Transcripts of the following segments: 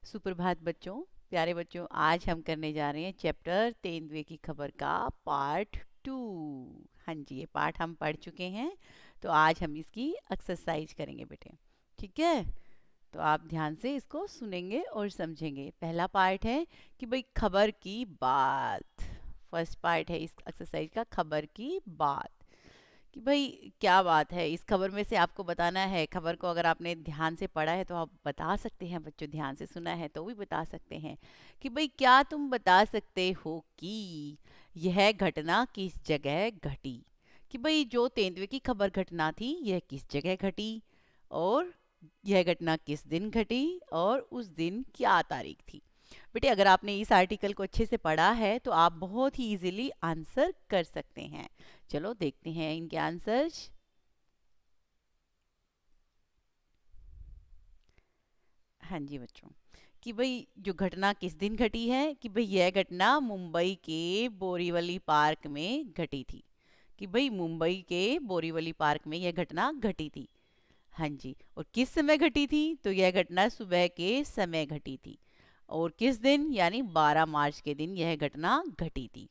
सुप्रभात बच्चों, प्यारे बच्चों। आज हम करने जा रहे हैं चैप्टर तेंदुए की खबर का पार्ट 2। हाँ जी, ये पार्ट हम पढ़ चुके हैं, तो आज हम इसकी एक्सरसाइज करेंगे बेटे। ठीक है, तो आप ध्यान से इसको सुनेंगे और समझेंगे। पहला पार्ट है कि भाई खबर की बात। फर्स्ट पार्ट है इस एक्सरसाइज का, खबर की बात। कि भाई क्या बात है, इस खबर में से आपको बताना है। खबर को अगर आपने ध्यान से पढ़ा है तो आप बता सकते हैं बच्चों, ध्यान से सुना है तो भी बता सकते हैं कि भाई क्या तुम बता सकते हो कि यह घटना किस जगह घटी। कि भाई जो तेंदुए की खबर घटना थी यह किस जगह घटी, और यह घटना किस दिन घटी, और उस दिन क्या तारीख थी। बेटे अगर आपने इस आर्टिकल को अच्छे से पढ़ा है तो आप बहुत ही इजीली आंसर कर सकते हैं। चलो देखते हैं इनके आंसर्स। हाँ जी बच्चों, कि भाई जो घटना किस दिन घटी है, कि भाई यह घटना मुंबई के बोरीवली पार्क में घटी थी। कि भाई मुंबई के बोरीवली पार्क में यह घटना घटी थी। हाँ जी, और किस समय घटी थी, तो यह घटना सुबह के समय घटी थी। और किस दिन, यानी 12 मार्च के दिन यह घटना घटी थी।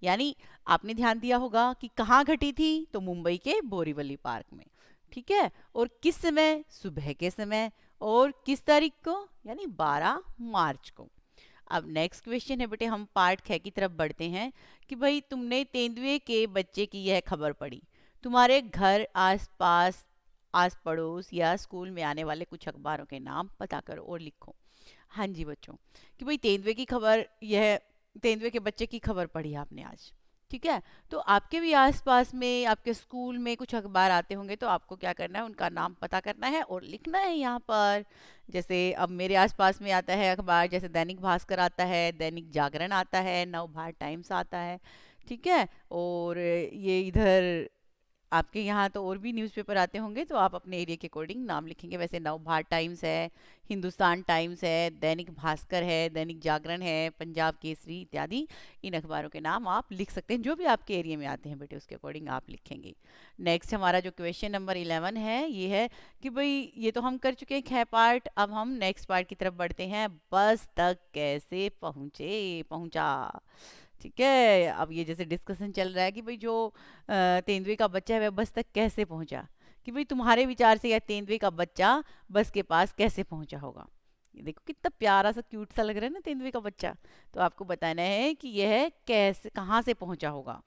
यानी आपने ध्यान दिया होगा कि कहाँ घटी थी, तो मुंबई के बोरीवली पार्क में। ठीक है, और किस समय, सुबह के समय। और किस तारीख को, यानी 12 मार्च को। अब नेक्स्ट क्वेश्चन है बेटे, हम पार्ट 6 की तरफ बढ़ते हैं। कि भाई तुमने तेंदुए के बच्चे की यह खबर पढ़ी। तुम्हारे घर आसपास, आस पड़ोस या स्कूल में आने वाले कुछ अखबारों के नाम पता करो और लिखो। हाँ जी बच्चों, कि भाई तेंदुए की खबर, यह तेंदुए के बच्चे की खबर पढ़ी आपने आज। ठीक है, तो आपके भी आसपास में, आपके स्कूल में कुछ अखबार आते होंगे, तो आपको क्या करना है, उनका नाम पता करना है और लिखना है यहाँ पर। जैसे अब मेरे आसपास में आता है अखबार, जैसे दैनिक भास्कर आता है, दैनिक जागरण आता है, नवभारत टाइम्स आता है। ठीक है, और ये इधर आपके यहाँ तो और भी न्यूज़पेपर आते होंगे, तो आप अपने एरिया के अकॉर्डिंग नाम लिखेंगे। वैसे नवभारत टाइम्स है, हिंदुस्तान टाइम्स है, दैनिक भास्कर है, दैनिक जागरण है, पंजाब केसरी इत्यादि। इन अखबारों के नाम आप लिख सकते हैं, जो भी आपके एरिया में आते हैं बेटे, उसके अकॉर्डिंग आप लिखेंगे। नेक्स्ट हमारा जो क्वेश्चन नंबर 11 है, ये है कि भाई ये तो हम कर चुके हैं 6 पार्ट। अब हम नेक्स्ट पार्ट की तरफ बढ़ते हैं। बस तक कैसे पहुंचा। ठीक है, अब ये जैसे डिस्कशन चल रहा है कि भाई जो तेंदुए का बच्चा है वह बस तक कैसे पहुंचा। कि भाई तुम्हारे विचार से यह तेंदुए का बच्चा बस के पास कैसे पहुंचा होगा। ये देखो कितना प्यारा सा क्यूट सा लग रहा है ना तेंदुए का बच्चा। तो आपको बताना है कि यह कैसे, कहाँ से पहुंचा होगा।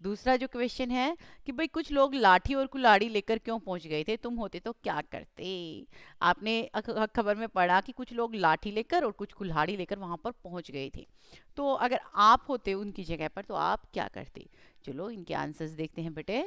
दूसरा जो क्वेश्चन है कि भाई कुछ लोग लाठी और कुल्हाड़ी लेकर क्यों पहुंच गए थे, तुम होते तो क्या करते। आपने खबर में पढ़ा कि कुछ लोग लाठी लेकर और कुछ कुल्हाड़ी लेकर वहां पर पहुंच गए थे। तो अगर आप होते उनकी जगह पर तो आप क्या करते। चलो इनके आंसर्स देखते हैं बेटे।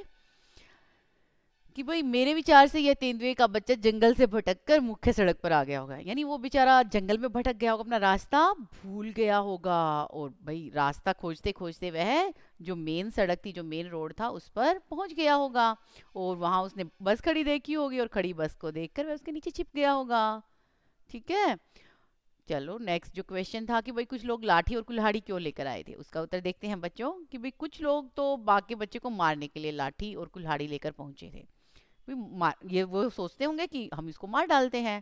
कि भाई मेरे विचार से यह तेंदुए का बच्चा जंगल से भटक कर मुख्य सड़क पर आ गया होगा। यानी वो बेचारा जंगल में भटक गया होगा, अपना रास्ता भूल गया होगा। और भाई रास्ता खोजते खोजते वह जो मेन सड़क थी, जो मेन रोड था, उस पर पहुंच गया होगा। और वहां उसने बस खड़ी देखी होगी, और खड़ी बस को देखकर वह उसके नीचे छिप गया होगा। ठीक है, चलो नेक्स्ट जो क्वेश्चन था कि भाई कुछ लोग लाठी और कुल्हाड़ी क्यों लेकर आए थे, उसका उत्तर देखते हैं बच्चों। कि भाई कुछ लोग तो बाकी बच्चे को मारने के लिए लाठी और कुल्हाड़ी लेकर पहुंचे थे। ये वो सोचते होंगे कि हम इसको मार डालते हैं।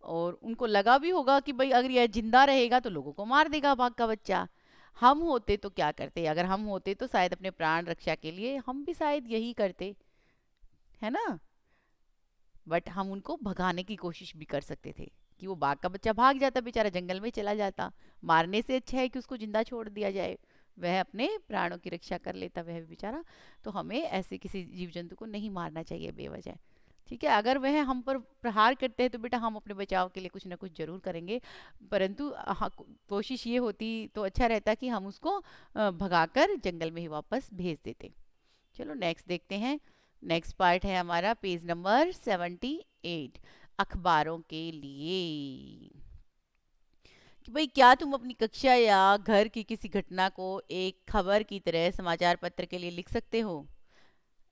और उनको लगा भी होगा कि भाई अगर यह जिंदा रहेगा तो लोगों को मार देगा बाघ का बच्चा। हम होते तो क्या करते, अगर हम होते तो शायद अपने प्राण रक्षा के लिए हम भी शायद यही करते, है ना। बट हम उनको भगाने की कोशिश भी कर सकते थे, कि वो बाघ का बच्चा भाग जाता, बेचारा जंगल में चला जाता। मारने से अच्छा है कि उसको जिंदा छोड़ दिया जाए, वह अपने प्राणों की रक्षा कर लेता वह भी बेचारा। तो हमें ऐसे किसी जीव जंतु को नहीं मारना चाहिए बेवजह। ठीक है, अगर वह हम पर प्रहार करते हैं तो बेटा हम अपने बचाव के लिए कुछ ना कुछ जरूर करेंगे। परंतु हाँ, कोशिश ये होती तो अच्छा रहता कि हम उसको भगाकर जंगल में ही वापस भेज देते। चलो नेक्स्ट देखते हैं। नेक्स्ट पार्ट है हमारा पेज नंबर 78, अखबारों के लिए। कि भाई क्या तुम अपनी कक्षा या घर की किसी घटना को एक खबर की तरह समाचार पत्र के लिए लिख सकते हो।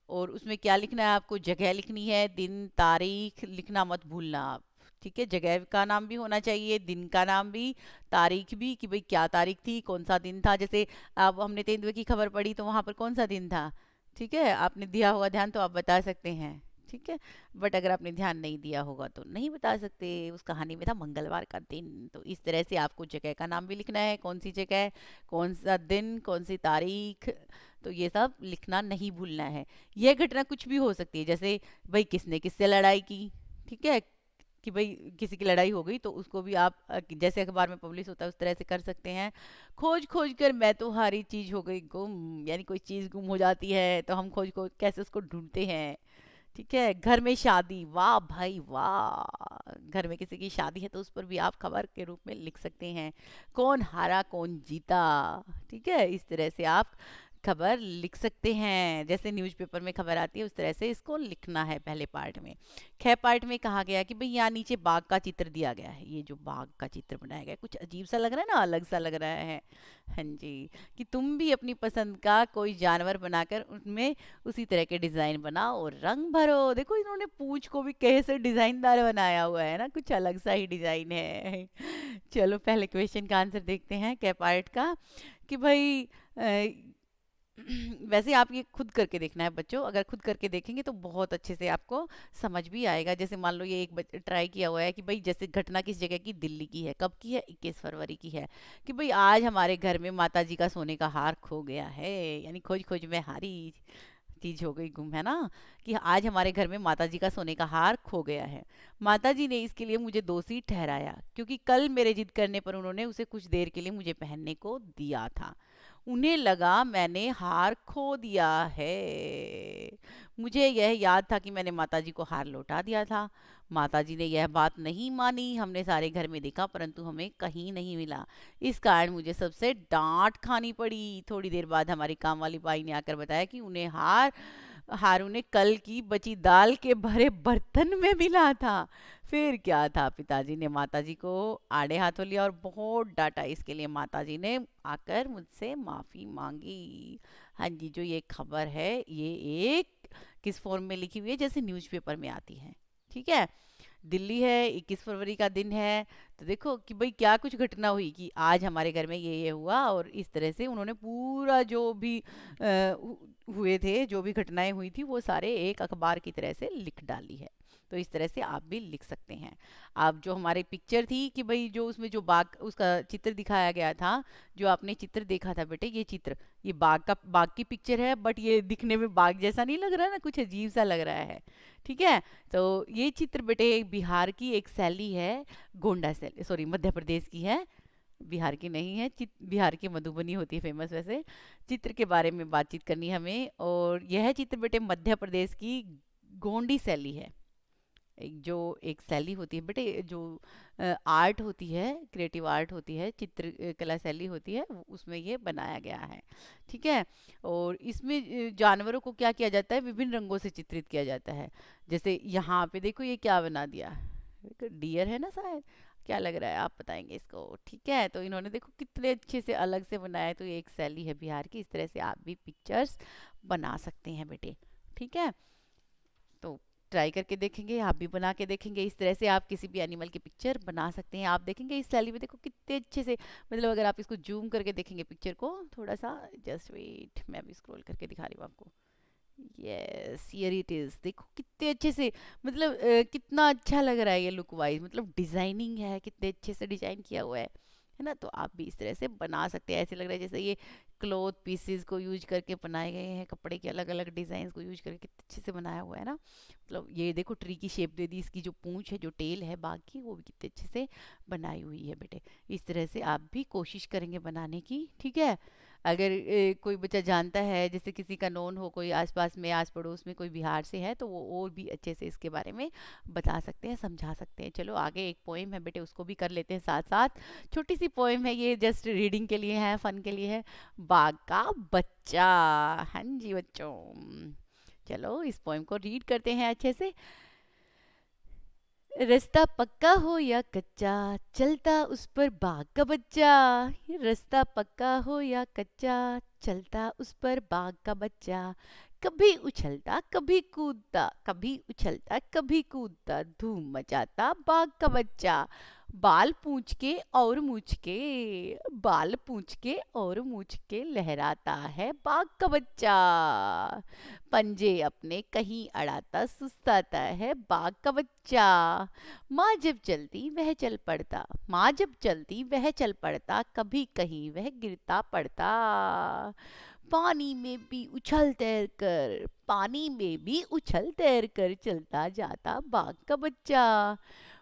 और उसमें क्या लिखना है आपको, जगह लिखनी है, दिन तारीख लिखना मत भूलना आप। ठीक है, जगह का नाम भी होना चाहिए, दिन का नाम भी, तारीख भी, कि भाई क्या तारीख थी, कौन सा दिन था। जैसे अब हमने तेंदुए की खबर पढ़ी तो वहां पर कौन सा दिन था। ठीक है, आपने दिया हुआ ध्यान तो आप बता सकते हैं। ठीक है। बट अगर आपने ध्यान नहीं दिया होगा तो नहीं बता सकते। उस कहानी में था मंगलवार का दिन। तो इस तरह से आपको जगह का नाम भी लिखना है, कौन सी जगह, कौन सा दिन, कौन सी तारीख, तो ये सब लिखना नहीं भूलना है। यह घटना कुछ भी हो सकती है, जैसे भाई किसने किससे लड़ाई की, ठीक है, कि भाई किसी की लड़ाई हो गई तो उसको भी आप जैसे अखबार में पब्लिश होता है उस तरह से कर सकते हैं। खोज खोज कर मैं तो हारी चीज हो गई गुम, यानी कोई चीज गुम हो जाती है तो हम खोज खोज कैसे उसको ढूंढते हैं। ठीक है। घर में शादी, वाह भाई वाह, घर में किसी की शादी है तो उस पर भी आप खबर के रूप में लिख सकते हैं। कौन हारा कौन जीता, ठीक है, इस तरह से आप खबर लिख सकते हैं। जैसे न्यूज़पेपर में खबर आती है उस तरह से इसको लिखना है पहले पार्ट में। ख पार्ट में कहा गया कि भाई यहाँ नीचे बाघ का चित्र दिया गया है, ये जो बाघ का चित्र बनाया गया है कुछ अजीब सा लग रहा है ना, अलग सा लग रहा है। हाँ जी। कि तुम भी अपनी पसंद का कोई जानवर बनाकर उनमें उसी तरह के डिजाइन बनाओ और रंग भरो। देखो इन्होंने पूंछ को भी कैसे डिजाइनदार बनाया हुआ है ना, कुछ अलग सा ही डिजाइन है। चलो पहले क्वेश्चन का आंसर देखते हैं कै पार्ट का। कि भाई वैसे आप ये खुद करके देखना है बच्चों, अगर खुद करके देखेंगे तो बहुत अच्छे से आपको समझ भी आएगा। जैसे मान लो ये एक ट्राई किया हुआ है कि भाई जैसे घटना किस जगह की, दिल्ली की है, कब की है, 21 फरवरी की है। कि भाई आज हमारे घर में माता जी का सोने का हार खो गया है, यानी खोज खोज में हारी चीज हो गई गुम, है ना। कि आज हमारे घर में माता जी का सोने का हार खो गया है। माता जी ने इसके लिए मुझे दोषी ठहराया क्योंकि कल मेरे जिद करने पर उन्होंने उसे कुछ देर के लिए मुझे पहनने को दिया था। उन्हें लगा मैंने हार खो दिया है। मुझे यह याद था कि मैंने माताजी को हार लौटा दिया था। माताजी ने यह बात नहीं मानी, हमने सारे घर में देखा परंतु हमें कहीं नहीं मिला। इस कारण मुझे सबसे डांट खानी पड़ी। थोड़ी देर बाद हमारी काम वाली बाई ने आकर बताया कि उन्हें हारू ने कल की बची दाल के भरे बर्तन में मिला था। फिर क्या था, पिताजी ने माताजी को आड़े हाथों लिया और बहुत डांटा। इसके लिए माताजी ने आकर मुझसे माफी मांगी। हाँ जी, जो ये खबर है ये एक किस फॉर्म में लिखी हुई है, जैसे न्यूज़पेपर में आती है। ठीक है। दिल्ली है, 21 फरवरी का दिन है। तो देखो कि भाई क्या कुछ घटना हुई कि आज हमारे घर में ये हुआ, और इस तरह से उन्होंने पूरा जो भी हुए थे, जो भी घटनाएं हुई थी वो सारे एक अखबार की तरह से लिख डाली है। तो इस तरह से आप भी लिख सकते हैं। आप जो हमारी पिक्चर थी कि भाई जो उसमें जो बाघ उसका चित्र दिखाया गया था, जो आपने चित्र देखा था बेटे, ये चित्र, ये बाघ की पिक्चर है, बट ये दिखने में बाघ जैसा नहीं लग रहा है ना, कुछ अजीब सा लग रहा है। ठीक है। तो ये चित्र बेटे बिहार की एक शैली है, गोंडा शैली, सॉरी मध्य प्रदेश की है, बिहार की नहीं है। बिहार की मधुबनी होती है फेमस। वैसे चित्र के बारे में बातचीत करनी है हमें, और यह चित्र बेटे मध्य प्रदेश की गोंडी शैली है। एक शैली होती है बेटे, जो आर्ट होती है, क्रिएटिव आर्ट होती है, चित्र कला शैली होती है, उसमें ये बनाया गया है। ठीक है। और इसमें जानवरों को क्या किया जाता है, विभिन्न रंगों से चित्रित किया जाता है। जैसे यहाँ पे देखो ये क्या बना दिया, डियर है ना शायद, क्या लग रहा है आप बताएंगे इसको। ठीक है। तो इन्होंने देखो कितने अच्छे से अलग से बनाया है। तो ये एक शैली है बिहार की। इस तरह से आप भी पिक्चर्स बना सकते हैं बेटे। ठीक है। तो ट्राई करके देखेंगे, आप भी बना के देखेंगे। इस तरह से आप किसी भी एनिमल की पिक्चर बना सकते हैं। आप देखेंगे इस शैली में देखो कितने अच्छे से, मतलब अगर आप इसको जूम करके देखेंगे पिक्चर को थोड़ा सा, जस्ट वेट, मैं भी स्क्रॉल करके दिखा रही हूँ आपको। यस, हियर इट इज, देखो कितने अच्छे से, मतलब कितना अच्छा लग रहा है ये लुक वाइज, मतलब डिजाइनिंग है, कितने अच्छे से डिजाइन किया हुआ है ना। तो आप भी इस तरह से बना सकते हैं। ऐसे लग रहा है जैसे ये क्लॉथ पीसेस को यूज करके बनाए गए हैं, कपड़े के अलग अलग डिजाइन को यूज करके कितने अच्छे से बनाया हुआ है ना। मतलब ये देखो ट्री की शेप दे दी, इसकी जो पूंछ है, जो टेल है बाघ की, वो भी कितने अच्छे से बनाई हुई है बेटे। इस तरह से आप भी कोशिश करेंगे बनाने की। ठीक है। अगर कोई बच्चा जानता है, जैसे किसी का नोन हो, कोई आसपास में, आस पड़ोस में कोई बिहार से है, तो वो और भी अच्छे से इसके बारे में बता सकते हैं, समझा सकते हैं। चलो आगे एक पोएम है बेटे, उसको भी कर लेते हैं साथ साथ। छोटी सी पोएम है ये, जस्ट रीडिंग के लिए है, फन के लिए है। बाघ का बच्चा। हाँ जी बच्चों, चलो इस पोएम को रीड करते हैं अच्छे से। रास्ता पक्का हो या कच्चा, चलता उस पर बाघ का बच्चा। ये रास्ता पक्का हो या कच्चा, चलता उस पर बाघ का बच्चा। कभी उछलता कभी कूदता, कभी उछलता कभी कूदता, धूम मचाता बाघ का बच्चा। बाल पूंछ के और मूछ के, बाल पूंछ के और मूछ के लहराता है बाघ का बच्चा, पंजे अपने कहीं अड़ाता सुस्ताता है बाघ का बच्चा। माँ जब चलती वह चल पड़ता, माँ जब चलती वह चल पड़ता, कभी कहीं वह गिरता पड़ता। पानी में भी उछल तैर कर, पानी में भी उछल तैर कर चलता जाता बाघ का बच्चा।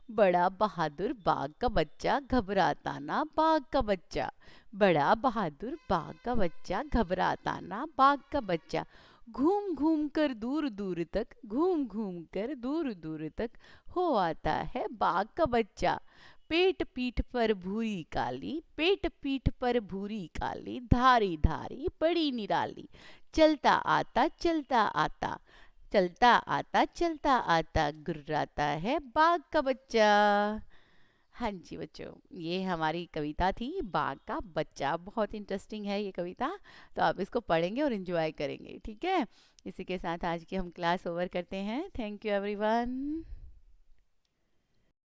बड़ा बहादुर बाघ का बच्चा, घबराता ना बाघ का बच्चा, बड़ा बहादुर बाघ का बच्चा, घबराता ना बाघ का बच्चा। घूम घूम कर दूर दूर तक, घूम घूम कर दूर दूर तक हो आता है बाघ का बच्चा। पेट पीठ पर भूरी काली, पेट पीठ पर भूरी काली, धारी धारी बड़ी निराली, चलता आता चलता आता, चलता आता चलता आता, गुर्राता है बाघ का बच्चा। हाँ जी बच्चों, ये हमारी कविता थी बाघ का बच्चा। बहुत इंटरेस्टिंग है ये कविता, तो आप इसको पढ़ेंगे और एंजॉय करेंगे, ठीक है। इसी के साथ आज की हम क्लास ओवर करते हैं। Thank you everyone.